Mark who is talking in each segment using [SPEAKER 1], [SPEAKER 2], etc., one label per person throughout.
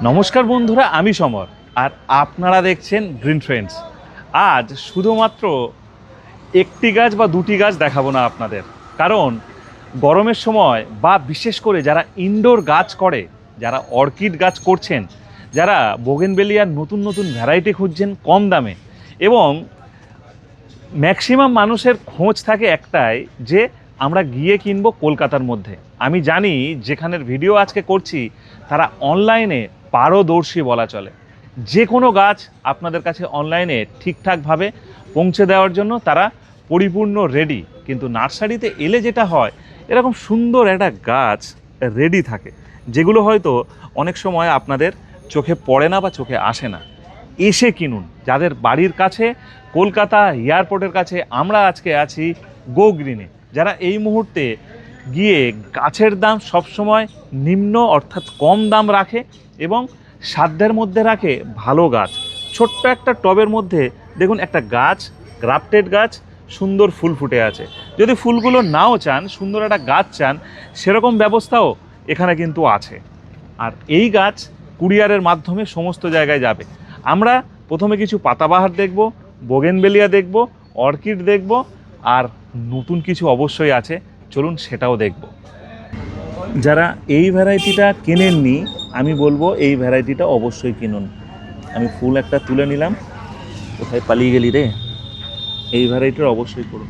[SPEAKER 1] নমস্কার বন্ধুরা, আমি সমর আর আপনারা দেখছেন গ্রিন ট্রেন্ডস। আজ শুধুমাত্র একটি গাছ বা দুটি গাছ দেখাবো না আপনাদের, কারণ গরমের সময় বা বিশেষ করে যারা ইনডোর গাছ করে, যারা অর্কিড গাছ করছেন, যারা বোগেনভেলিয়ার নতুন নতুন ভ্যারাইটি খুঁজছেন কম দামে, এবং ম্যাক্সিমাম মানুষের খোঁজ থাকে একটাই যে আমরা গিয়ে কিনবো কলকাতার মধ্যে। আমি জানি যেখানের ভিডিও আজকে করছি তারা অনলাইনে পারদর্শী বলা চলে। যে কোনো গাছ আপনাদের কাছে অনলাইনে ঠিকঠাকভাবে পৌঁছে দেওয়ার জন্য তারা পরিপূর্ণ রেডি, কিন্তু নার্সারিতে এলে যেটা হয়, এরকম সুন্দর একটা গাছ রেডি থাকে যেগুলো হয়তো অনেক সময় আপনাদের চোখে পড়ে না বা চোখে আসে না। এসে কিনুন। যাদের বাড়ির কাছে কলকাতা এয়ারপোর্টের কাছে, আমরা আজকে আছি গো গ্রিনে, যারা এই মুহূর্তে গিয়ে গাছের দাম সবসময় নিম্ন অর্থাৎ কম দাম রাখে এবং সাধ্যের মধ্যে রাখে ভালো গাছ। ছোট্ট একটা টবের মধ্যে দেখুন একটা গাছ, গ্রাফটেড গাছ, সুন্দর ফুল ফুটে আছে। যদি ফুলগুলো নাও চান, সুন্দর একটা গাছ চান, সেরকম ব্যবস্থাও এখানে কিন্তু আছে। আর এই গাছ কুরিয়ারের মাধ্যমে সমস্ত জায়গায় যাবে। আমরা প্রথমে কিছু পাতাবাহার দেখব, বোগেনভেলিয়া দেখব, অর্কিড দেখব, আর নতুন কিছু অবশ্যই আছে, চলুন সেটাও দেখব। যারা এই ভ্যারাইটিটা কেনেননি, আমি বলবো এই ভ্যারাইটিটা অবশ্যই কিনুন। আমি ফুল একটা তুলে নিলাম। কোথায় পালিয়ে গেলি রে? এই ভ্যারাইটির অবশ্যই করুন।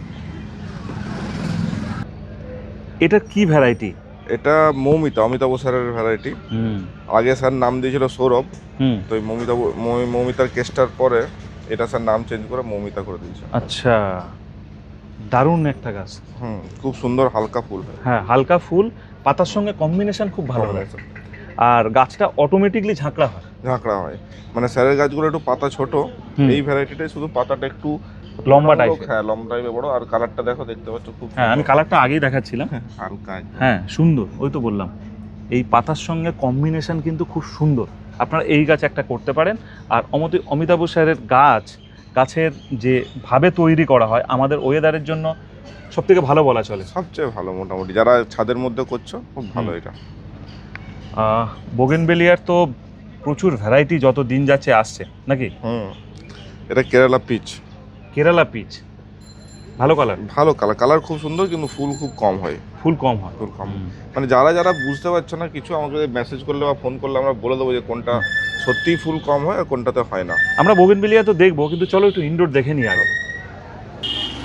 [SPEAKER 1] এটা কি ভ্যারাইটি?
[SPEAKER 2] এটা মৌমিতা, অমিতাভ স্যারের ভ্যারাইটি। আগে স্যার নাম দিয়েছিল সৌরভ, তো এই মৌমিতার কেসটার পরে এটা স্যার নাম চেঞ্জ করে মৌমিতা করে দিয়েছে।
[SPEAKER 1] আচ্ছা, দারুণ একটা গাছ।
[SPEAKER 2] খুব সুন্দর হালকা ফুল।
[SPEAKER 1] হ্যাঁ, হালকা ফুল, পাতার সঙ্গে কম্বিনেশন খুব ভালো লাগে। আর গাছটা অটোমেটিকলি ঝাঁকড়া হয়।
[SPEAKER 2] মানে স্যারের গাছগুলো একটু পাতা ছোট, এই ভ্যারাইটিটাই শুধু পাতাটা একটু
[SPEAKER 1] লম্বা টাইপের।
[SPEAKER 2] হ্যাঁ, লম্বা টাইপের বড়। আর কালারটা দেখো, দেখতে পাচ্ছ খুব।
[SPEAKER 1] হ্যাঁ, আমি কালারটা আগেই দেখাচ্ছিলাম।
[SPEAKER 2] হালকা।
[SPEAKER 1] হ্যাঁ, সুন্দর। ওই তো বললাম, এই পাতার সঙ্গে কম্বিনেশন কিন্তু খুব সুন্দর। আপনারা এই গাছ একটা করতে পারেন। আর অমিতাভ স্যারের গাছের যে ভাবে তৈরি করা হয় আমাদের ওয়েদারের জন্য সবথেকে ভালো বলা চলে।
[SPEAKER 2] সবচেয়ে ভালো মোটামুটি যারা ছাদের মধ্যে করছো, খুব ভালো এটা।
[SPEAKER 1] বোগেনভেলিয়ার তো প্রচুর ভ্যারাইটি যত দিন যাচ্ছে আসছে নাকি?
[SPEAKER 2] এটা কেরালা পিচ।
[SPEAKER 1] কেরালা পিচ, ভালো
[SPEAKER 2] কালার খুব সুন্দর, কিন্তু ফুল খুব কম হয়।
[SPEAKER 1] ফুল কম
[SPEAKER 2] মানে যারা বুঝতে পারছো না কিছু, আমাকে মেসেজ করলে বা ফোন করলে আমরা বলে দেবো যে কোনটা সত্যিই ফুল কম হয় আর কোনটাতে হয় না।
[SPEAKER 1] আমরা বোগেনভেলিয়া তো দেখবো, কিন্তু চলো একটু ইনডোর দেখে নিই আগে।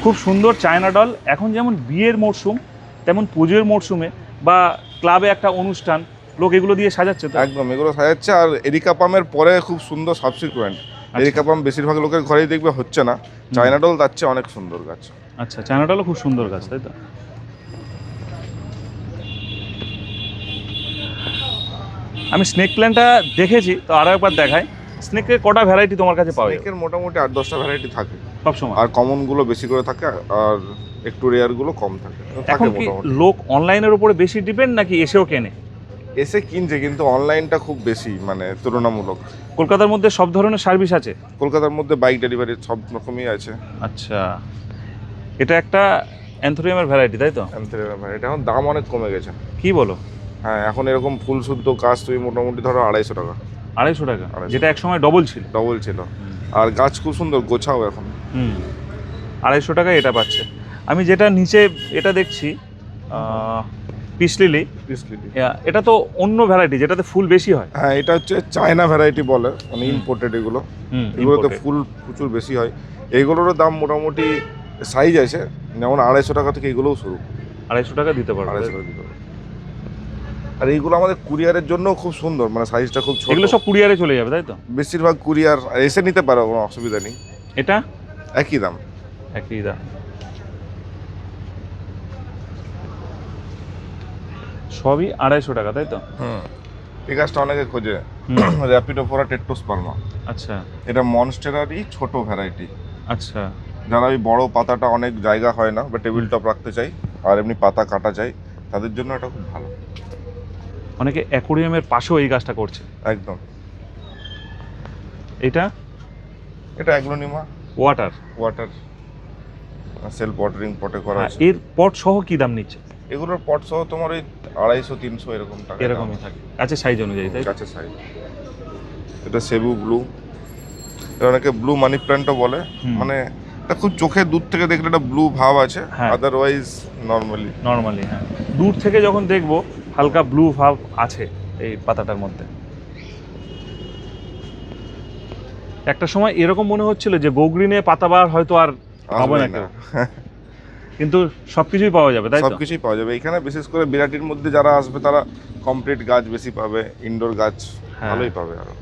[SPEAKER 1] খুব সুন্দর চায়না ডল। এখন যেমন বিয়ের মরশুম, তেমন পুজোর মরশুমে বা ক্লাবে একটা অনুষ্ঠান, লোক এগুলো দিয়ে সাজাচ্ছে তো।
[SPEAKER 2] একদম, এগুলো সাজাচ্ছে। আর এরিকা পামের পরে খুব সুন্দর সাবসিকুয়েন্ট। এরিকা পাম বেশিরভাগ লোকের ঘরেই দেখবে হচ্ছে না, চায়না ডল যাচ্ছে অনেক সুন্দর গাছ।
[SPEAKER 1] আচ্ছা, চায়না ডলও খুব সুন্দর গাছ, তাই তো? আমি স্নেক প্ল্যান্টটা দেখেছি, তো আরও একবার দেখাই। স্নেকের কটা ভ্যারাইটি তোমার কাছে পাওয়া যায়?
[SPEAKER 2] স্নেকের মোটামুটি 8-10টা ভ্যারাইটি থাকে
[SPEAKER 1] সবসময়।
[SPEAKER 2] আর কমনগুলো বেশি করে থাকে, আর একটু রেয়ারগুলো কম থাকে।
[SPEAKER 1] এখন কি লোক অনলাইনের উপরে বেশি ডিপেন্ড নাকি এসেও কেনে?
[SPEAKER 2] এসে কিনছে, কিন্তু অনলাইনটা খুব বেশি, মানে তুলনামূলক।
[SPEAKER 1] কলকাতার মধ্যে সব ধরনের সার্ভিস আছে?
[SPEAKER 2] কলকাতার মধ্যে বাইক ডেলিভারি সব রকমই আছে।
[SPEAKER 1] আচ্ছা, এটা একটা অ্যান্থোরিয়ামের ভ্যারাইটি, তাই তো?
[SPEAKER 2] অ্যান্থোরিয়ামের ভ্যারাইটি। এখন দাম অনেক কমে গেছে।
[SPEAKER 1] কি বলো?
[SPEAKER 2] হ্যাঁ, এখন এরকম ফুল শুদ্ধ গাছ তুমি মোটামুটি ধরো 250 টাকা।
[SPEAKER 1] 250 টাকা, যেটা একসময় ডবল ছিল।
[SPEAKER 2] আর গাছ খুব সুন্দর গোছাও এখন।
[SPEAKER 1] 250 টাকায় এটা পাচ্ছে। আমি যেটা নিচে এটা দেখছি, পিস লিলি। এটা তো অন্য ভ্যারাইটি, যেটাতে ফুল বেশি হয়।
[SPEAKER 2] হ্যাঁ, এটা হচ্ছে চায়না ভ্যারাইটি বলে, মানে ইম্পোর্টেড। এগুলোতে ফুল প্রচুর বেশি হয়। এইগুলোরও দাম মোটামুটি সাইজ আছে, যেমন 250 টাকা থেকে এগুলোও শুরু।
[SPEAKER 1] 250 টাকা দিতে পারো।
[SPEAKER 2] 250 টাকা দিতে পারো। আর এইগুলো আমাদের কুরিয়ারের জন্য খুব সুন্দর, মানে সাইজটা খুব ছোট।
[SPEAKER 1] এগুলো সব কুরিয়ারে চলে যাবে, তাই তো?
[SPEAKER 2] বেশিরভাগ কুরিয়ার এসে নিতে পারো, কোনো অসুবিধা নেই।
[SPEAKER 1] এটা
[SPEAKER 2] একই দাম।
[SPEAKER 1] সবই 250 টাকা, তাই তো?
[SPEAKER 2] এই গাছটা অনেকে খোঁজে, র্যাপিডোফোরা টেট্টোস্পার্মা।
[SPEAKER 1] আচ্ছা,
[SPEAKER 2] এটা মনস্টেরারই ছোট ভ্যারাইটি।
[SPEAKER 1] আচ্ছা।
[SPEAKER 2] যারা ওই বড় পাতাটা অনেক জায়গা হয় না বা টেবিল টপ রাখতে চাই, আর এমনি পাতা কাটা চাই, তাদের জন্য এটা খুব ভালো।
[SPEAKER 1] অনেকে অ্যাকোরিয়ামের পাশেও এই গাছটা করছে।
[SPEAKER 2] একদম।
[SPEAKER 1] এটা
[SPEAKER 2] অ্যাগ্লোনিমা ওয়াটার সেলফ ওয়াটারিং পটে করা আছে।
[SPEAKER 1] এর পট সহ কি দাম নিচ্ছে?
[SPEAKER 2] এগুলোর পট সহ তোমার ওই 250-300 এরকম টাকা
[SPEAKER 1] এরকমই থাকে গাছের সাইজ অনুযায়ী, তাই তো?
[SPEAKER 2] গাছের সাইজ। এটা সেবু ব্লু, এটা অনেকে ব্লু মানি প্ল্যান্টও বলে। মানে এটা খুব চোখে দূর থেকে দেখলে একটা ব্লু ভাব আছে, আদারওয়াইজ নর্মালি
[SPEAKER 1] হ্যাঁ, দূর থেকে যখন দেখবো হালকা ব্লু ভাব আছে এই পাতাটার মধ্যে। একটা সময় এরকম মনে হচ্ছিল যে গো গ্রিনে পাতাবাহার হয়তো আর পাবো না কেউ। কিন্তু সবকিছুই পাওয়া যাবে, তাই তো?
[SPEAKER 2] সবকিছুই পাওয়া যাবে এখানে। বিশেষ করে বিরাটির মধ্যে যারা আসবে তারা কমপ্লিট গাছ বেশি পাবে, ইনডোর গাছ ভালোই পাবে। আরো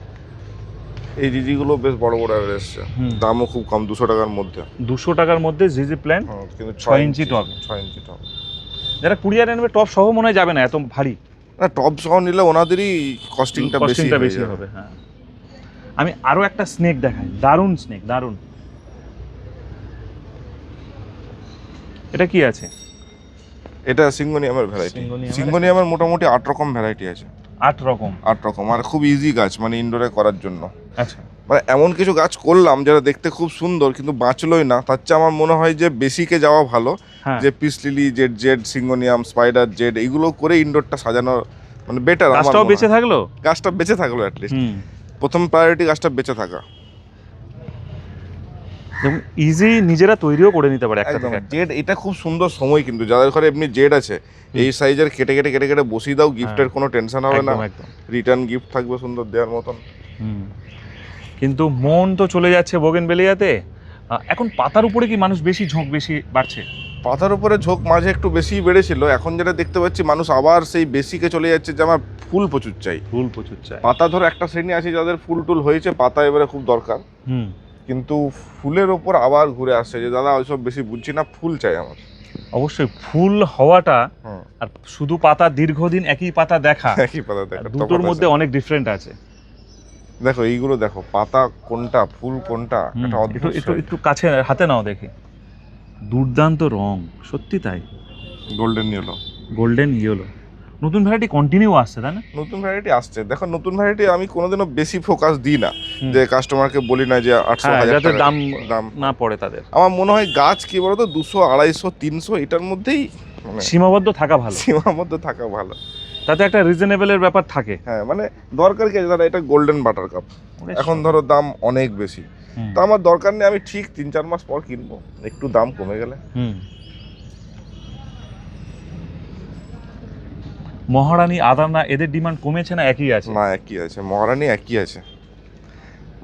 [SPEAKER 2] এই জিজিগুলো বেশ বড় বড় এসছে, দামও খুব কম, 200 টাকার মধ্যে।
[SPEAKER 1] 200 টাকার মধ্যে জিজি প্ল্যান্ট,
[SPEAKER 2] কিন্তু
[SPEAKER 1] 6 ইঞ্চি টব।
[SPEAKER 2] 6 ইঞ্চি টব।
[SPEAKER 1] যারা কুরিয়ার আনবে টব সহ মনে হয় যাবে না, এত ভারী।
[SPEAKER 2] না, টব সহ নিলে ওনাদেরই কস্টিংটা বেশি
[SPEAKER 1] হবে। হ্যাঁ, আমি আরো একটা স্নেক দেখাই, দারুণ স্নেক, দারুণ। এটা কি আছে?
[SPEAKER 2] এটা সিঙ্গোনিয়ামের ভ্যারাইটি। সিঙ্গোনিয়ামের মোটামুটি 8 রকম ভ্যারাইটি আছে।
[SPEAKER 1] 8 রকম,
[SPEAKER 2] আর খুব ইজি গাছ, মানে ইনডোরে করার জন্য।
[SPEAKER 1] আচ্ছা,
[SPEAKER 2] মানে এমন কিছু গাছ করলাম যারা দেখতে খুব সুন্দর কিন্তু বাঁচলোই না। তার চেয়ে আমার মনে হয় যে বেসিকে যাওয়া ভালো, যে peace lily, Z, syngonium, spider Z, এগুলো করে ইনডোরটা সাজানো মানে বেটার।
[SPEAKER 1] গাছটাও বেঁচে থাকলো,
[SPEAKER 2] অ্যাটলিস্ট প্রথম প্রায়োরিটি গাছটা বেঁচে থাকা।
[SPEAKER 1] এবং ইজি নিজেরা তৈরিও করে নিতে পারে একটা থেকে।
[SPEAKER 2] জেড এটা খুব সুন্দর সময়, কিন্তু যাদের ঘরে এমনি জেড আছে এই সাইজের কেটে বসিয়ে দাও, গিফটের কোনো টেনশন হবে না, রিটার্ন গিফট থাকবে সুন্দর দেওয়ার মতন।
[SPEAKER 1] কিন্তু মন তো চলে যাচ্ছে বোগেনভেলিয়াতে। এখন পাতার উপরে কি মানুষ বেশি বাড়ছে?
[SPEAKER 2] পাতার উপরে ঝোঁক মাঝে একটু বেশি বেড়েছিল, এখন যেটা দেখতে পাচ্ছি মানুষ আবার সেই বেসিকে চলে যাচ্ছে, যে আমার ফুল প্রচুর চাই। পাতা ধরো একটা শ্রেণী আছে যাদের ফুল টুল হয়েছে, পাতা এবারে খুব দরকার, কিন্তু ফুলের ওপর আবার ঘুরে আসছে যে দাদা ওইসব বেশি বুঝছি না, ফুল চাই আমার।
[SPEAKER 1] অবশ্যই ফুল হওয়াটা আর শুধু পাতা দীর্ঘদিন একই পাতা দেখা দুটোর মধ্যে অনেক ডিফারেন্ট আছে।
[SPEAKER 2] দেখো এইগুলো দেখো, পাতা কোনটা ফুল কোনটা, এটা অদ্ভুত।
[SPEAKER 1] একটু কাছে হাতে নাও দেখি, দুর্দান্ত রং, সত্যি তাই। গোল্ডেন ইয়েলো নতুন ভ্যারাইটি কন্টিনিউ আসছে, তাই না?
[SPEAKER 2] নতুন ভ্যারাইটি আসছে। দেখো নতুন ভ্যারাইটি আমি কোনোদিনও বেশি ফোকাস দিই না, যে কাস্টমারকে বলি না যে 800-1000 টাকা
[SPEAKER 1] দাম না পড়ে তাদের।
[SPEAKER 2] আমার মনে হয় গাছ কি বলতো 200, 250, 300 এটার মধ্যেই
[SPEAKER 1] সীমাবদ্ধ থাকা ভালো, তাতে একটা রিজনেবলের ব্যাপার থাকে।
[SPEAKER 2] হ্যাঁ, মানে দরকার কি, দাদা এটা গোল্ডেন বাটার কাপ, এখন ধরো দাম অনেক বেশি, তো আমার দরকার নেই, আমি ঠিক 3-4 মাস পর কিনবো, একটু দাম কমে গেলে।
[SPEAKER 1] মহারানী, আদানা, এদের ডিমান্ড কমেছে না একই আছে?
[SPEAKER 2] না, একই আছে। মহারানী একই আছে।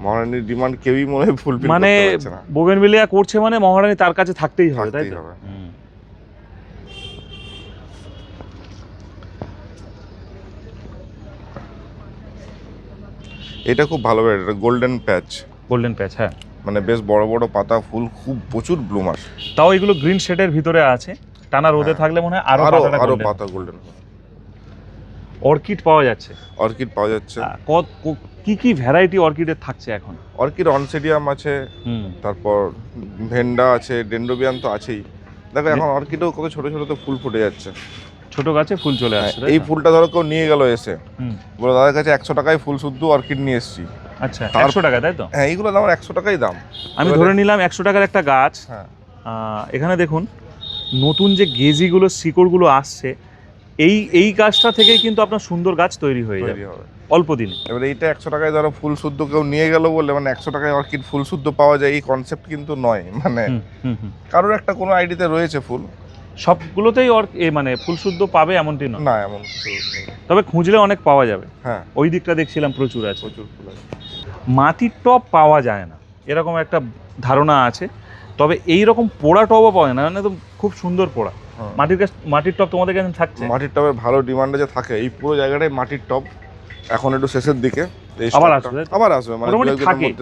[SPEAKER 2] মহারানীর ডিমান্ড কেউই মনে হয় ফুলফিল করতে পারছে না।
[SPEAKER 1] বোগেনভেলিয়া করছে মানে মহারানী তার কাছে থাকতেই হবে, তাই তো?
[SPEAKER 2] এটা খুব ভালো ভ্যারাইটি, এটা গোল্ডেন প্যাচ।
[SPEAKER 1] হ্যাঁ,
[SPEAKER 2] মানে বেশ বড় বড় পাতা, ফুল খুব প্রচুর ব্লুমার।
[SPEAKER 1] তাও এগুলো গ্রিন শেডের ভিতরে আছে, টানা রোদে থাকলে মনে হয় আরো
[SPEAKER 2] পাতা গোল্ডেন।
[SPEAKER 1] অর্কিড পাওয়া যাচ্ছে। কি ভ্যারাইটি অর্কিডের থাকছে এখন?
[SPEAKER 2] অর্কিড অনসেডিয়াম আছে, তারপর ভেন্ডা আছে, ডেন্ড্রোবিয়াম তো আছেই। দেখো এখন অর্কিডও কত ছোট ছোট তো ফুল ফুটে যাচ্ছে,
[SPEAKER 1] ছোট গাছে ফুল চলে আসছে।
[SPEAKER 2] এই ফুলটা ধরো কেউ নিয়ে গেল এসে, বলে দাদার কাছে 100 টাকায় ফুল শুদ্ধ অর্কিড নিয়ে এসেছি।
[SPEAKER 1] আচ্ছা, 100 টাকা, তাই তো?
[SPEAKER 2] হ্যাঁ, এইগুলো আমার 100 টাকাই দাম।
[SPEAKER 1] আমি ধরে নিলাম 100 টাকার একটা গাছ। এখানে দেখুন নতুন যে গেজিগুলো, শিকড়গুলো আসছে, এই গাছটা থেকেই কিন্তু আপনার সুন্দর গাছ তৈরি হয়ে যাবে অল্প দিনে।
[SPEAKER 2] এবার এইটা 100 টাকায় ধরো ফুল শুদ্ধ কেউ নিয়ে গেল বলে, মানে 100 টাকায় অর্কিড ফুল শুদ্ধ পাওয়া যায় এই কনসেপ্ট কিন্তু নয়। মানে কারোর একটা কোনো আইডিতে রয়েছে ফুল,
[SPEAKER 1] সবগুলোতেই মানে ফুল শুদ্ধ পাবে এমনটি নয়।
[SPEAKER 2] না, এমন কিছু,
[SPEAKER 1] তবে খুঁজলে অনেক পাওয়া যাবে।
[SPEAKER 2] হ্যাঁ,
[SPEAKER 1] ওই দিকটা দেখছিলাম প্রচুর ফুল আছে। মাটির টব পাওয়া যায় না এরকম একটা ধারণা আছে, তবে এই রকম পোড়া টবও পাওয়া যায় না, মানে খুব সুন্দর পোড়া মাটির টব তোমাদের কাছে থাকছে।
[SPEAKER 2] মাটির টবের ভালো ডিমান্ড আছে, থাকে এই পুরো জায়গাটাই মাটির টব। এখন একটু শেষের দিকে আবার আসবে, মানে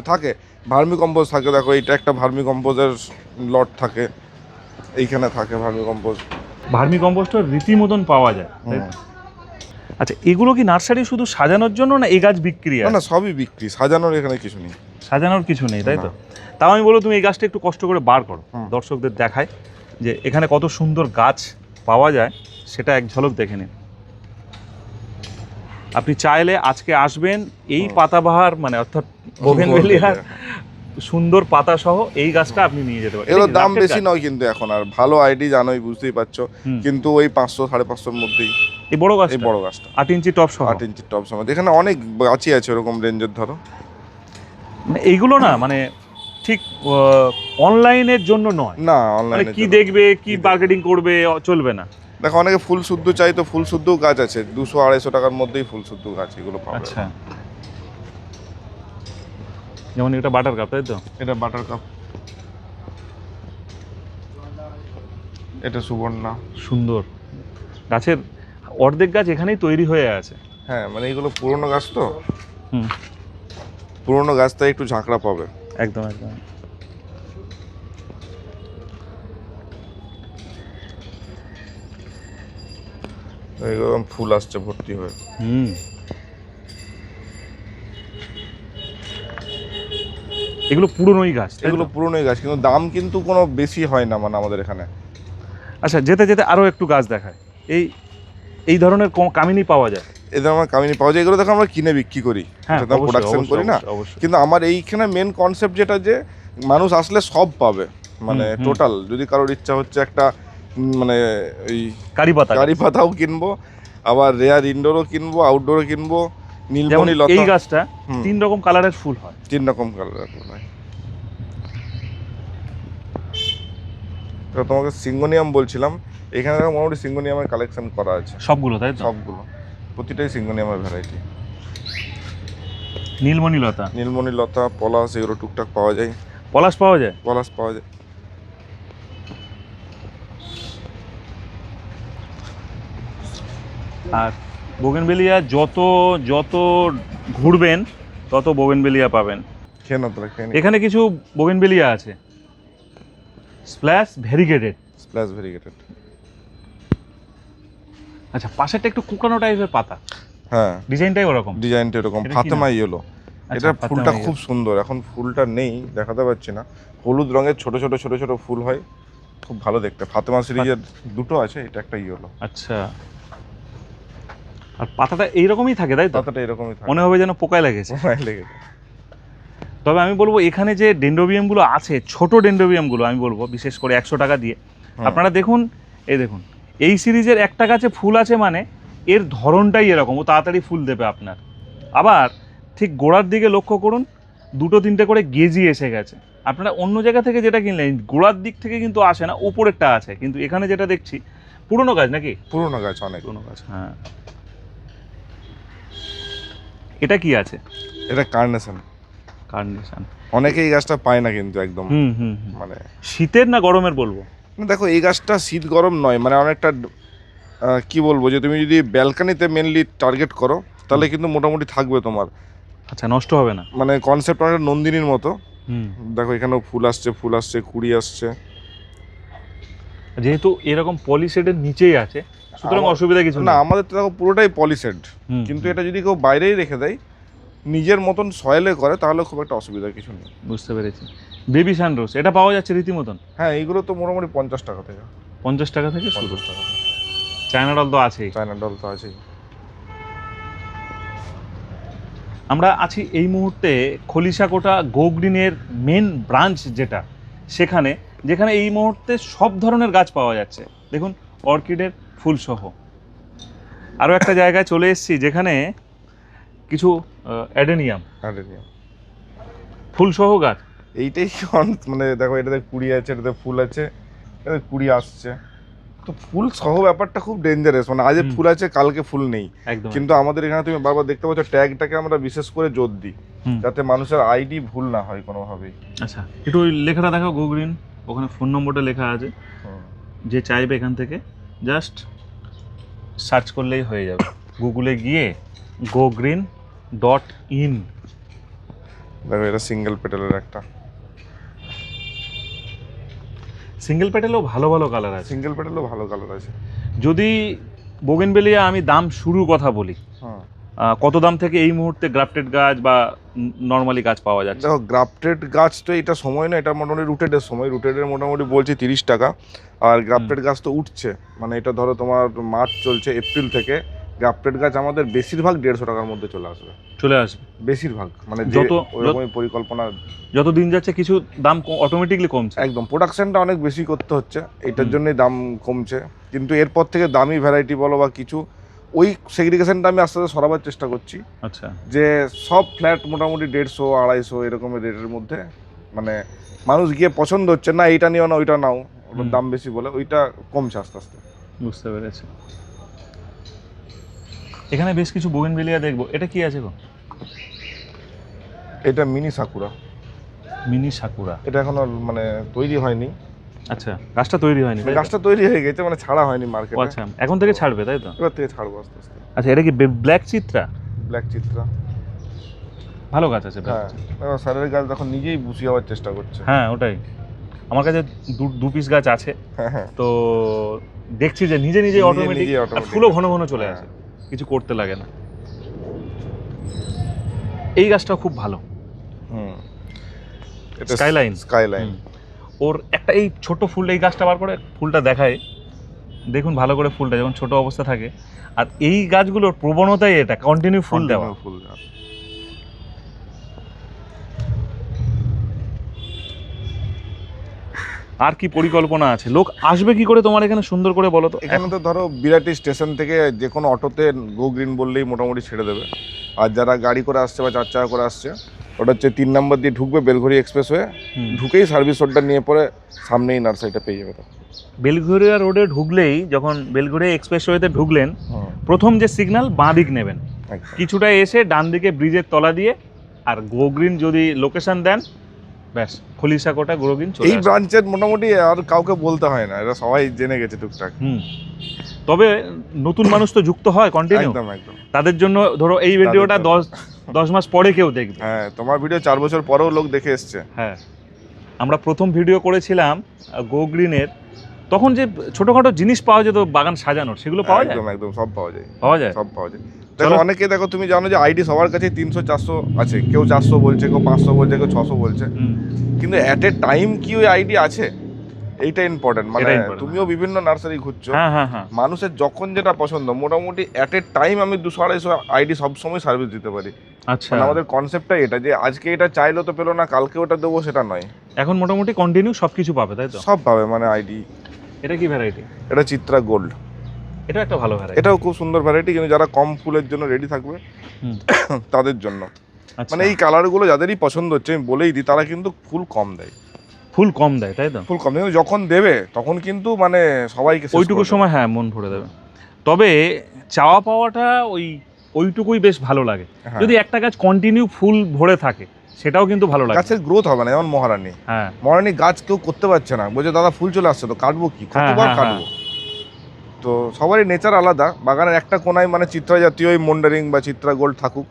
[SPEAKER 2] থাকে ভার্মি কম্পোজ থাকে। দেখো এইটা একটা ভার্মি কম্পোজের লট থাকে, এইখানে থাকে ভার্মি
[SPEAKER 1] কম্পোস্ট রীতিমতন পাওয়া যায়। আচ্ছা, এগুলো কি নার্সারি শুধু সাজানোর জন্য না এই গাছ বিক্রি?
[SPEAKER 2] না, সবই বিক্রি, সাজানোর এখানে কিছু নেই।
[SPEAKER 1] তাই তো? তাও আমি বলবো তুমি এই গাছটা একটু কষ্ট করে বার করো, দর্শকদের দেখায় যে এখানে কত সুন্দর গাছ পাওয়া যায়, সেটা এক ঝলক দেখে নিন। আপনি চাইলে আজকে আসবেন, এই পাতাবাহার মানে অর্থাৎ বোগেনভেলিয়ার সুন্দর পাতা সহ এই গাছটা আপনি নিয়ে যেতে পারেন।
[SPEAKER 2] এগুলোর দাম বেশি নয় কিন্তু এখন, আর ভালো আইডি জানোই, বুঝতেই পারছো,
[SPEAKER 1] হুম।
[SPEAKER 2] কিন্তু ওই 500-550 মধ্যেই
[SPEAKER 1] এই বড় গাছ,
[SPEAKER 2] এই বড় গাছটা
[SPEAKER 1] 8 ইঞ্চি টপ সহ।
[SPEAKER 2] 8 ইঞ্চির টপ সময় এখানে অনেক গাছই আছে ওরকম রেঞ্জের, ধরো
[SPEAKER 1] মানে এইগুলো না মানে ঠিক অনলাইনের জন্য নয়,
[SPEAKER 2] না
[SPEAKER 1] মানে
[SPEAKER 2] অনলাইনে
[SPEAKER 1] কি দেখবে কি মার্কেটিং করবে চলবে না।
[SPEAKER 2] দেখো অনেকে ফুল শুদ্ধ চাই, তো ফুল শুদ্ধ গাছ আছে 200-250 টাকার মধ্যেই ফুল শুদ্ধ গাছ এগুলো পাবে।
[SPEAKER 1] আচ্ছা, যেমন এটা বাটার কাপ, তাই তো?
[SPEAKER 2] এটা বাটার কাপ, এটা সুবর্ণা।
[SPEAKER 1] সুন্দর গাছের অর্ধেক গাছ এখানেই তৈরি হয়ে আছে।
[SPEAKER 2] হ্যাঁ মানে এগুলো পুরনো গাছ তো,
[SPEAKER 1] হুম,
[SPEAKER 2] পুরনো গাছ তাই একটু ঝাঁকড়া পাবে।
[SPEAKER 1] একদম একদম।
[SPEAKER 2] এরকম ফুল আসছে ভর্তি হয়ে।
[SPEAKER 1] হুম, এগুলো পুরনোই গাছ, তাই তো?
[SPEAKER 2] এগুলো পুরনোই গাছ, কিন্তু দাম কিন্তু কোনো বেশি হয় না মানে আমাদের এখানে।
[SPEAKER 1] আচ্ছা, যেতে যেতে আরো একটু গাছ দেখায়। এই এই ধরনের কামিনী পাওয়া যায়?
[SPEAKER 2] এদের আমার কামিনী পাওয়া যায়, এগুলো দেখো আমরা কিনে বিক্রি করি,
[SPEAKER 1] হ্যাঁ,
[SPEAKER 2] এটা প্রোডাকশন করি না।
[SPEAKER 1] অবশ্যই।
[SPEAKER 2] কিন্তু আমার এইখানে মেন কনসেপ্ট যেটা, যে মানুষ আসলে সব পাবে, মানে
[SPEAKER 1] হুম, হুম।
[SPEAKER 2] টোটাল। যদি কারোর ইচ্ছা হচ্ছে একটা মানে ওই
[SPEAKER 1] কারি পাতা,
[SPEAKER 2] কারি পাতাও কিনবো, আবার রেয়ার ইনডোরও কিনবো, আউটডোরও কিনবো,
[SPEAKER 1] যেমন
[SPEAKER 2] নীলমণি
[SPEAKER 1] এই
[SPEAKER 2] লতা,
[SPEAKER 1] গাছটা
[SPEAKER 2] হুম।
[SPEAKER 1] 3 রকম কালারের ফুল হয়।
[SPEAKER 2] 3 রকম কালার হয়। তো তোমাকে সিঙ্গোনিয়াম বলছিলাম, এখানে দেখো মোটামুটি সিঙ্গোনিয়ামের কালেকশন করা আছে
[SPEAKER 1] সবগুলো, তাই তো?
[SPEAKER 2] সবগুলো, প্রতিটাই সিঙ্গোনিয়ামের ভ্যারাইটি।
[SPEAKER 1] নীলমণি লতা,
[SPEAKER 2] নীলমণি লতা, পলাশ এগুলো টুকটাক পাওয়া যায়,
[SPEAKER 1] পলাশ পাওয়া যায়।
[SPEAKER 2] পলাশ পাওয়া যায়।
[SPEAKER 1] আর বোগেনভেলিয়া যত যত ঘুরবেন তত বোগেনভেলিয়া পাবেন।
[SPEAKER 2] খেয়ে নাও তাহলে, খেয়ে নি।
[SPEAKER 1] এখানে কিছু বোগেনভেলিয়া আছে স্প্ল্যাশ ভেরিগেটেড।
[SPEAKER 2] Splash variegated.
[SPEAKER 1] আচ্ছা, পাশেরটা একটু কুকানো টাইপের পাতা,
[SPEAKER 2] হ্যাঁ
[SPEAKER 1] ডিজাইনটাই ওরকম।
[SPEAKER 2] ডিজাইনটা এরকম,
[SPEAKER 1] এটা কি
[SPEAKER 2] ফাতেমা
[SPEAKER 1] নাম?
[SPEAKER 2] ইয়েলো।
[SPEAKER 1] আচ্ছা,
[SPEAKER 2] এটা
[SPEAKER 1] ফাতেমা
[SPEAKER 2] ফুলটা
[SPEAKER 1] ইয়েলো।
[SPEAKER 2] খুব সুন্দর, এখন ফুলটা নেই, দেখাতে পারছি না। হলুদ রঙের ছোট ছোট ছোট ছোট ফুল হয়, খুব ভালো দেখতে। ফাতেমা সিরিজের দুটো আছে, এটা একটা ইয়েলো।
[SPEAKER 1] আচ্ছা, আর পাতাটা এইরকমই থাকে, তাই তো?
[SPEAKER 2] পাতাটা এরকমই থাকে,
[SPEAKER 1] মনে হবে যেন পোকায় লেগেছে।
[SPEAKER 2] গায়ে লেগেছে।
[SPEAKER 1] তবে আমি বলবো এখানে যে ডেন্ড্রোবিয়ামগুলো আছে, ছোট ডেন্ড্রোবিয়ামগুলো আমি বলবো বিশেষ করে 100 টাকা দিয়ে আপনারা দেখুন। এই দেখুন, এই সিরিজের একটা গাছে ফুল আছে মানে এর ধরনটাই এরকম, ও তাড়াতাড়ি ফুল দেবে আপনার। আবার ঠিক গোড়ার দিকে লক্ষ্য করুন, 2-3টে করে গেজি এসে গেছে। আপনারা অন্য জায়গা থেকে যেটা কিনলেন গোড়ার দিক থেকে কিন্তু আসে না, উপরেরটা আছে। কিন্তু এখানে যেটা দেখছি পুরনো গাছ নাকি?
[SPEAKER 2] পুরোনো গাছ, অনেক
[SPEAKER 1] পুরনো গাছ, হ্যাঁ। এটা কি আছে?
[SPEAKER 2] এটা কার্নেশন।
[SPEAKER 1] কার্নেশন।
[SPEAKER 2] অনেকে এই গাছটা পায় না কিন্তু একদম,
[SPEAKER 1] হুম হুম হুম।
[SPEAKER 2] মানে
[SPEAKER 1] শীতের না গরমের বলবো?
[SPEAKER 2] না, দেখো এই গাছটা শীত গরম নয়, মানে অনেকটা কি বলবো, যে তুমি যদি ব্যালকানিতে মেনলি টার্গেট করো তাহলে কিন্তু মোটামুটি থাকবে তোমার,
[SPEAKER 1] আচ্ছা, নষ্ট হবে না।
[SPEAKER 2] মানে কনসেপ্ট অনেকটা নন্দিনীর মতো।
[SPEAKER 1] হুম।
[SPEAKER 2] দেখো এখানেও ফুল আসছে, কুড়ি আসছে।
[SPEAKER 1] যেহেতু এরকম পলিশেডের নিচেই আছে, সুতরাং অসুবিধা কিছু
[SPEAKER 2] না,
[SPEAKER 1] না।
[SPEAKER 2] আমাদের তো দেখো পুরোটাই পলিসেড, কিন্তু এটা যদি কেউ বাইরেই রেখে দেয়, নিজের মতন সয়েলে করে, তাহলে খুব একটা অসুবিধার কিছু নেই।
[SPEAKER 1] বুঝতে পেরেছি। বেবি সানরোজ এটা পাওয়া যাচ্ছে রীতিমতন?
[SPEAKER 2] হ্যাঁ, এইগুলো তো মোটামুটি 50 টাকা থেকে,
[SPEAKER 1] 50 টাকা থেকে শুরু।
[SPEAKER 2] 50 টাকা থেকে।
[SPEAKER 1] চায়না ডল তো আছেই।
[SPEAKER 2] চায়না ডল তো আছেই।
[SPEAKER 1] আমরা আছি এই মুহূর্তে খলিশাকোটা গো গ্রিনের মেন ব্রাঞ্চ যেটা, সেখানে, যেখানে এই মুহূর্তে সব ধরনের গাছ পাওয়া যাচ্ছে। দেখুন, অর্কিডের ফুলসহ। আরও একটা জায়গায় চলে এসেছি যেখানে কিছু অ্যাডেনিয়াম ফুলসহ গাছ।
[SPEAKER 2] এইটাই মানে দেখো, এটাতে কুড়ি আছে, এটাতে ফুল আছে, এটাতে কুড়ি আসছে। তো ফুল সহ ব্যাপারটা খুব ডেঞ্জারাস, মানে আজ ফুল আছে কালকে ফুল নেই।
[SPEAKER 1] একদম।
[SPEAKER 2] কিন্তু আমাদের এখানে তুমি বারবার দেখতে পাচ্ছ, ট্যাগটাকে আমরা বিশেষ করে জোর দিই, যাতে মানুষের আইডি ভুল না হয় কোনোভাবেই।
[SPEAKER 1] আচ্ছা, একটু ওই লেখাটা দেখাও, গো গ্রিন। ওখানে ফোন নম্বরটা লেখা আছে, যে চাইবে এখান থেকে জাস্ট সার্চ করলেই হয়ে যাবে। গুগলে গিয়ে gogreen.in।
[SPEAKER 2] দেখো এটা সিঙ্গেল পেটালের একটা,
[SPEAKER 1] সিঙ্গেল পেটেলেও ভালো ভালো কালার আছে।
[SPEAKER 2] সিঙ্গেল পেটালও ভালো কালার আছে।
[SPEAKER 1] যদি বোগেনভেলিয়া আমি দাম শুরুর কথা বলি, কত দাম থেকে এই মুহূর্তে গ্রাফটেড গাছ বা নর্মালি গাছ পাওয়া যাচ্ছে?
[SPEAKER 2] দেখো গ্রাফটেড গাছ তো এটা সময় না, এটা মোটামুটি রুটেডের সময়। রুটেডের মোটামুটি বলছি 30 টাকা, আর গ্রাফটেড গাছ তো উঠছে, মানে এটা ধরো তোমার মার্চ চলছে, এপ্রিল থেকে গ্রাফটেড গাছ আমাদের বেশিরভাগ 150 টাকার মধ্যে চলে আসবে বেশিরভাগ, মানে
[SPEAKER 1] যত
[SPEAKER 2] ওরকমই পরিকল্পনা।
[SPEAKER 1] যত দিন যাচ্ছে কিছু দাম অটোমেটিকলি কমছে,
[SPEAKER 2] একদম প্রোডাকশনটা অনেক বেশি করতে হচ্ছে, এটার জন্যই দাম কমছে। কিন্তু এরপর থেকে দামি ভ্যারাইটি বলো বা কিছু, ওই সেগ্রিগেশনটা আমি আস্তে আস্তে সরাবার চেষ্টা করছি।
[SPEAKER 1] আচ্ছা,
[SPEAKER 2] যে সব ফ্ল্যাট মোটামুটি 150 250 এরকমের রেটের মধ্যে, মানে মানুষ গিয়ে পছন্দ হচ্ছে না এইটা নিও না ওইটা নাও, ওটার দাম বেশি বলে, ওইটা কমছে আস্তে আস্তে।
[SPEAKER 1] বুঝতে পেরেছি। এখানে বেশ কিছু বোগেনভিলিয়া দেখবো, এটা কি আছে গো?
[SPEAKER 2] এটা মিনি সাকুরা।
[SPEAKER 1] মিনি সাকুরা,
[SPEAKER 2] এটা এখনো মানে তৈরি হয়নি।
[SPEAKER 1] আচ্ছা, গাছটা তৈরি হয়নি?
[SPEAKER 2] গাছটা তৈরি হয়ে গেছে, মানে ছাড়া হয়নি মার্কেটে।
[SPEAKER 1] আচ্ছা, এখন থেকে ছাড়বে তাই তো?
[SPEAKER 2] এবার থেকে ছাড়বো আস্তে আস্তে।
[SPEAKER 1] আচ্ছা, এটা কি ব্ল্যাক চিত্রা?
[SPEAKER 2] ব্ল্যাক চিত্রা
[SPEAKER 1] ভালো গাছ আছে।
[SPEAKER 2] হ্যাঁ, এবার স্যারের গাছ এখন নিজেই বুঝি হওয়ার চেষ্টা করছে।
[SPEAKER 1] হ্যাঁ, ওটাই। আমার কাছে দু পিস গাছ আছে,
[SPEAKER 2] হ্যাঁ,
[SPEAKER 1] তো দেখছি যে নিজে নিজে অটোমেটিক, আর ফুলও ঘন ঘন চলে আসে, কিছু করতে লাগে না। এই গাছটাও খুব ভালো।
[SPEAKER 2] এটা
[SPEAKER 1] স্কাইলাইন। ওর একটা এই ছোট ফুল, এই গাছটা বার করে ফুলটা দেখায়, দেখুন ভালো করে ফুলটা যখন ছোট অবস্থা থাকে। আর এই গাছগুলোর প্রবণতাই এটা, কন্টিনিউ ফুল দেওয়া। আর কি পরিকল্পনা আছে? লোক আসবে কি করে তোমার এখানে, সুন্দর করে বলো তো।
[SPEAKER 2] এখানে তো ধরো বিরাটি স্টেশন থেকে যে কোনো অটোতে গো গ্রিন বললেই মোটামুটি ছেড়ে দেবে। আর যারা গাড়ি করে আসছে বা 4 চাকা করে আসছে, ওটা হচ্ছে 3 নম্বর দিয়ে ঢুকবে বেলঘড়ি এক্সপ্রেস হয়ে, ঢুকেই সার্ভিস রোডটা নিয়ে পরে সামনেই নার্সারিটা পেয়ে যাবে।
[SPEAKER 1] বেলঘরিয়া রোডে ঢুকলেই, যখন বেলঘরিয়া এক্সপ্রেসওয়েতে ঢুকলেন, প্রথম যে সিগন্যাল বাঁ দিক নেবেন, কিছুটা এসে ডান দিকে ব্রিজের তলা দিয়ে, আর গো গ্রিন যদি লোকেশন দেন, ব্যাস খলিশাকোটা গো গ্রিন চলে আসে।
[SPEAKER 2] এই ব্রাঞ্চের মোটামুটি আর কাউকে বলতে হয় না, এটা সবাই জেনে গেছে টুকটাক।
[SPEAKER 1] তবে নতুন মানুষ তো যুক্ত হয় কন্টিনিউ,
[SPEAKER 2] একদম একদম।
[SPEAKER 1] তাদের জন্য ধরো এই ভিডিওটা 10 মাস পরে কেউ দেখবে।
[SPEAKER 2] হ্যাঁ, তোমার ভিডিও 4 বছর পরেও লোক দেখে এসছে।
[SPEAKER 1] হ্যাঁ, আমরা প্রথম ভিডিও করেছিলাম গো গ্রিনের, তখন যে ছোটখাটো জিনিস পাওয়া যেত বাগান সাজানোর, সেগুলো পাওয়া যায়?
[SPEAKER 2] একদম একদম, সব পাওয়া যায়,
[SPEAKER 1] সব পাওয়া যায়।
[SPEAKER 2] দেখো অনেকে, দেখো তুমি জানো যে আইডি সবার কাছে 300-400 আছে, কেউ 400 বলছে, কেউ 500 বলছে, কেউ 600 বলছে, কিন্তু অ্যাট এ টাইম কি ওই আইডি আছে, এইটা ইম্পর্টেন্ট। মানে তুমিও বিভিন্ন নার্সারি ঘুরছো, মানুষের যখন যেটা পছন্দ, মোটামুটি অ্যাট এ টাইম আমি 200-250 আইডি সবসময় সার্ভিস দিতে পারি।
[SPEAKER 1] আচ্ছা,
[SPEAKER 2] আমাদের কনসেপ্টটাই এটা, যে আজকে এটা চাইলো তো পেলো না, কালকে ওটা দেবো সেটা নয়।
[SPEAKER 1] এখন মোটামুটি কন্টিনিউ সবকিছু পাবে, তাই তো?
[SPEAKER 2] সব পাবে, মানে আইডি।
[SPEAKER 1] এটা কি ভ্যারাইটি?
[SPEAKER 2] এটা চিত্রা গোল্ড।
[SPEAKER 1] এটা একটা ভালো ভ্যারাইটি,
[SPEAKER 2] এটাও খুব সুন্দর ভ্যারাইটি, কিন্তু যারা কম ফুলের জন্য রেডি থাকবে তাদের জন্য। মানে এই কালারগুলো যাদেরই পছন্দ হচ্ছে, আমি বলেই দিই, তারা কিন্তু ফুল কম দেয়, তাই তো? ফুল কম দেয়, যখন দেবে তখন কিন্তু মানে সবাইকে
[SPEAKER 1] ওইটুকু সময়, হ্যাঁ, মন ভরে দেবে। তবে চাওয়া পাওয়াটা ওইটুকুই বেশ ভালো লাগে। যদি একটা গাছ কন্টিনিউ ফুল ভরে থাকে, সেটাও কিন্তু ভালো লাগে,
[SPEAKER 2] গাছের গ্রোথ হবে না। যেমন মহারানী, মহারানী গাছ কেউ করতে পারছে না, বলছে দাদা ফুল চলে আসছে তো কাটবো কি, কতবার কাটবো। তো সবারই নেচার আলাদা। বাগানের একটা কোনায় মানে চিত্রা জাতীয় মন্ডারিং বা চিত্রা গোল্ড থাকুক,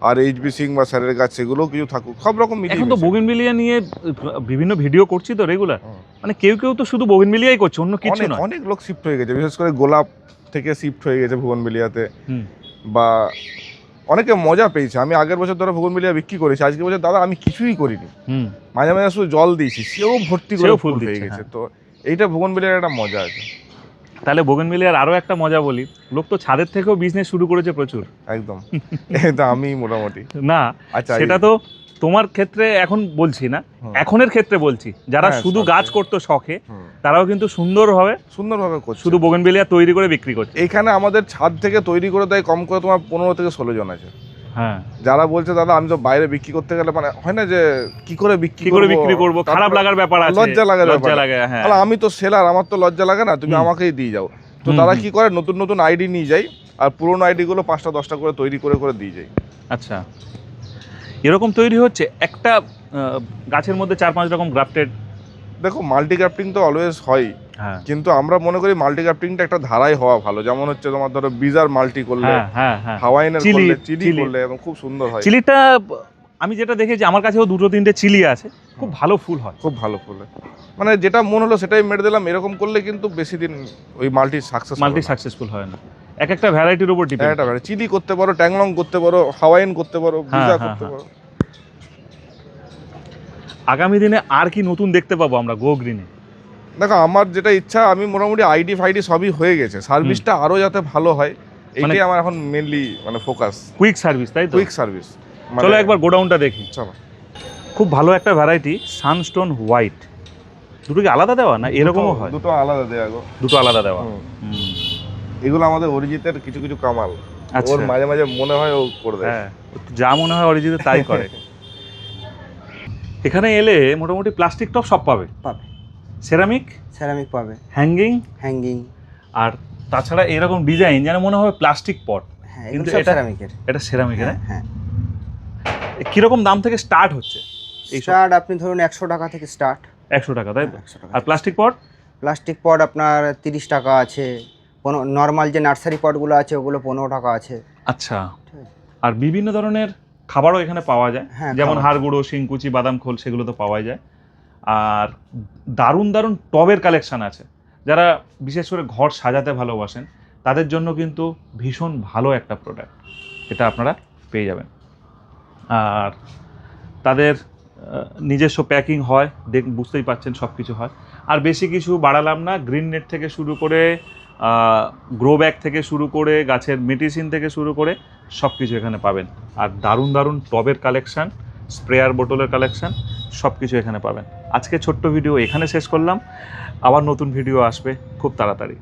[SPEAKER 2] আর এইচবি সিং বা স্যারের গাছ সেগুলোও কিছু থাকুক, সব রকম মিলিয়ে।
[SPEAKER 1] এখন তো বোগেনভিলিয়া নিয়ে বিভিন্ন ভিডিও করছি তো রেগুলার, মানে কেউ তো শুধু বোগেনভিলিয়াই করছে, অন্য কিছু নয়।
[SPEAKER 2] অনেক লোক শিফট হয়ে গেছে, বিশেষ করে গোলাপ থেকে শিফট হয়ে গেছে বোগেনভিলিয়াতে, বা অনেকে মজা পেয়েছে। আমি আগের বছর ধরে বোগেনভিলিয়া বিক্রি করেছি, আজকে বছর দাদা আমি কিছুই করিনি, মাঝে মাঝে শুধু জল দিয়েছি, সেও ভর্তি করে ফুল হয়ে গেছে। তো এইটা বোগেনভিলিয়ার একটা মজা আছে।
[SPEAKER 1] তাহলে বোগেনভিলিয়ার আরো একটা মজা বলি, লোক তো ছাদের থেকেও বিজনেস শুরু করেছে প্রচুর।
[SPEAKER 2] একদম, এটা আমি মোটামুটি
[SPEAKER 1] না, সেটা তো তোমার ক্ষেত্রে এখন বলছি না, এখনের ক্ষেত্রে বলছি, যারা শুধু গাছ করতো শখে, তারাও কিন্তু সুন্দরভাবে
[SPEAKER 2] করছে,
[SPEAKER 1] শুধু বোগেনভিলিয়া তৈরি করে বিক্রি করছে।
[SPEAKER 2] এখানে আমাদের ছাদ থেকে তৈরি করে দেয় কম করে তোমার 15 থেকে 16 জন আছে।
[SPEAKER 1] হ্যাঁ,
[SPEAKER 2] যারা বলছে দাদা আমি তো বাইরে বিক্রি করতে গেলে মানে হয় না যে কি করে বিক্রি
[SPEAKER 1] করবো, খারাপ লাগার ব্যাপার আছে,
[SPEAKER 2] লজ্জা লাগে। হ্যাঁ, আমি তো সেলার, আমার তো লজ্জা লাগে না, তুমি আমাকেই দিয়ে যাও। তো তারা কি করে, নতুন নতুন আইডি নিয়ে যায়, আর পুরোনো আইডি গুলো 5টা 10টা করে তৈরি করে দিয়ে যায়।
[SPEAKER 1] আচ্ছা, এরকম তৈরি হচ্ছে একটা গাছের মধ্যে 4-5 রকম গ্রাফটেড।
[SPEAKER 2] দেখো মাল্টি গ্রাফটিং তো অলওয়েজ হয়, কিন্তু আমরা মনে করি মাল্টি গ্রাফটিংটা একটা ধারায় হওয়া ভালো। যেমন হচ্ছে তোমার ধরো বিজার মাল্টি করলে, হাওয়াইনের করলে, চিলি করলে এবং খুব সুন্দর হয়।
[SPEAKER 1] চিলিটা আমি যেটা দেখেছি, আমার কাছেও 2-3টে চিলি আছে, খুব ভালো ফুল হয়,
[SPEAKER 2] মানে যেটা মন হলো সেটাই মেরে দিলাম। এরকম করলে কিন্তু বেশি দিন ওই মাল্টি
[SPEAKER 1] সাকসেসফুল হয় না। এক একটা ভ্যারাইটির উপর ডিপেন্ড।
[SPEAKER 2] একটা ভ্যারাইটি চিলি করতে পারো, ট্যাংলং করতে পারো, হাওয়াইন করতে পারো, বিজা করতে পারো।
[SPEAKER 1] আগামী দিনে আর কি নতুন দেখতে পাবো আমরা গো গ্রিনে?
[SPEAKER 2] দেখো আমার যেটা ইচ্ছা, আমি মোটামুটি আইডি ফাইডি সবই হয়ে গেছে, সার্ভিসটা আরও যাতে ভালো হয়, এইটাই আমার এখন মেনলি মানে ফোকাস।
[SPEAKER 1] কুইক সার্ভিস, তাই তো?
[SPEAKER 2] Quick service.
[SPEAKER 1] চলো একবার গোডাউনটা দেখি।
[SPEAKER 2] চলো।
[SPEAKER 1] খুব ভালো একটা ভ্যারাইটি সানস্টোন হোয়াইট। দুটো কি আলাদা দেওয়া না এরকমও হয়?
[SPEAKER 2] দুটো আলাদা দেওয়া গো।
[SPEAKER 1] দুটো আলাদা দেওয়া।
[SPEAKER 2] এগুলো আমাদের অরিজিতের কিছু কিছু কামাল।
[SPEAKER 1] আচ্ছা।
[SPEAKER 2] ওর মাঝে মাঝে মনে হয় ও করে দেয়।
[SPEAKER 1] হ্যাঁ, যা মনে হয় অরিজিৎ তাই করে। এখানে এলে মোটামুটি প্লাস্টিক টপ সব পাবে। সেরামিক
[SPEAKER 3] পাবে,
[SPEAKER 1] হ্যাঙ্গিং আর তাছাড়া এরকম ডিজাইন যেন মনে হয় প্লাস্টিক পট, কিন্তু এটা সেরামিকের।
[SPEAKER 3] হ্যাঁ।
[SPEAKER 1] কিরকম দাম থেকে স্টার্ট হচ্ছে?
[SPEAKER 3] স্টার্ট আপনি ধরুন 100 টাকা থেকে স্টার্ট।
[SPEAKER 1] 100 টাকা, তাই তো?
[SPEAKER 3] 100 টাকা।
[SPEAKER 1] আর প্লাস্টিক পট
[SPEAKER 3] আপনার 30 টাকা আছে। নর্মাল যে নার্সারি পটগুলো আছে ওগুলো 15 টাকা আছে।
[SPEAKER 1] আচ্ছা। আর বিভিন্ন ধরনের খাবারও এখানে পাওয়া যায়, যেমন হাড় গুঁড়ো, শিংকুচি, বাদাম খোল, সেগুলো তো পাওয়াই যায়। আর দারুণ দারুণ টবের কালেকশন আছে। যারা বিশেষ করে ঘর সাজাতে ভালোবাসেন তাদের জন্য কিন্তু ভীষণ ভালো একটা প্রোডাক্ট, এটা আপনারা পেয়ে যাবেন। আর তাদের নিজস্ব প্যাকিং হয়, বুঝতেই পাচ্ছেন সব কিছু হয়। আর বেশি কিছু বাড়ালাম না, গ্রিন নেট থেকে শুরু করে গ্রো ব্যাগ থেকে শুরু করে গাছের মেডিসিন থেকে শুরু করে সব কিছু এখানে পাবেন। আর দারুণ দারুণ টবের কালেকশান, স্প্রেয়ার বোতলের কালেকশান, সব কিছু এখানে পাবেন। আজকে ছোট্ট ভিডিও এখানে শেষ করলাম, আবার নতুন ভিডিও আসবে খুব তাড়াতাড়ি।